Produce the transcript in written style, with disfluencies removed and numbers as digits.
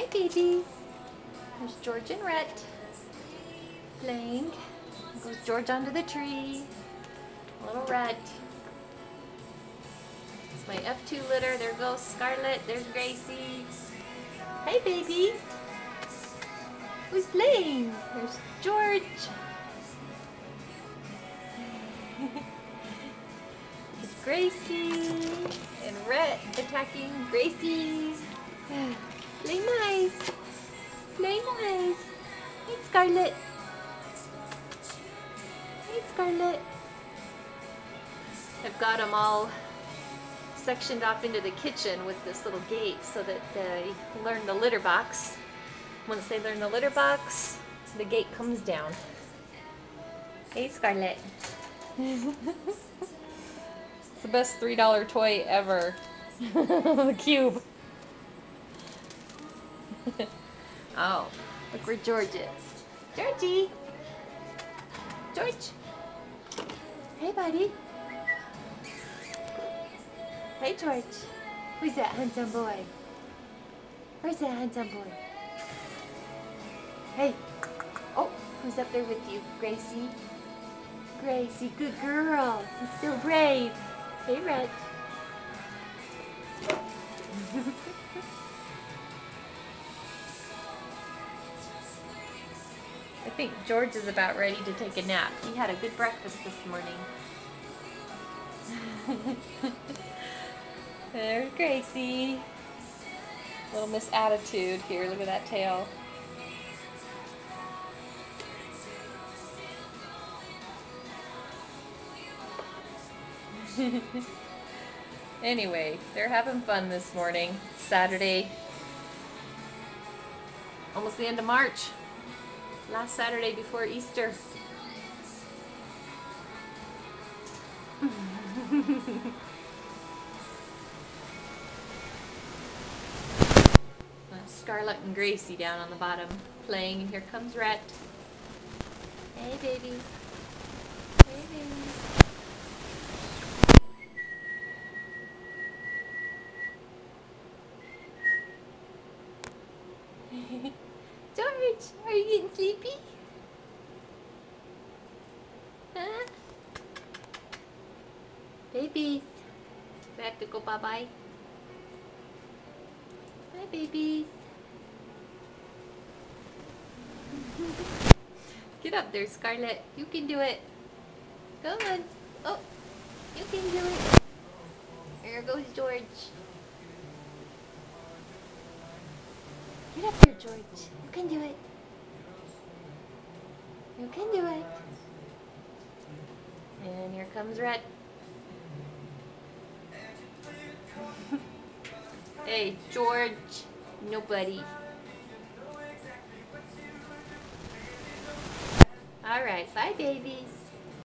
Hi, babies. There's George and Rhett playing. Goes George onto the tree. Little Rhett. It's my F2 litter. There goes Scarlett. There's Gracie. Hey, babies. Who's playing? There's George. There's Gracie. And Rhett attacking Gracie. Play nice. Play nice. Hey, Scarlett. Hey, Scarlett. I've got them all sectioned off into the kitchen with this little gate so that they learn the litter box. Once they learn the litter box, the gate comes down. Hey, Scarlett. It's the best $3 toy ever. The cube. Oh, look where George is. Georgie! George! Hey, buddy. Hey, George. Who's that handsome boy? Where's that handsome boy? Hey. Oh, who's up there with you? Gracie? Gracie, good girl. You're so brave. Hey, Rhett. I think George is about ready to take a nap. He had a good breakfast this morning. There's Gracie. Little Miss Attitude here. Look at that tail. Anyway, they're having fun this morning. It's Saturday. Almost the end of March. Last Saturday before Easter. Scarlett and Gracie down on the bottom playing, and here comes Rhett. Hey, babies. Hey, babies. George, are you getting sleepy? Huh? Babies. Do I have to go bye-bye? Hi, babies. Get up there, Scarlett. You can do it. Come on. Oh, you can do it. There goes George. Get up there, George. You can do it. You can do it. And here comes Rhett. Hey, George. Nobody. All right, bye, babies.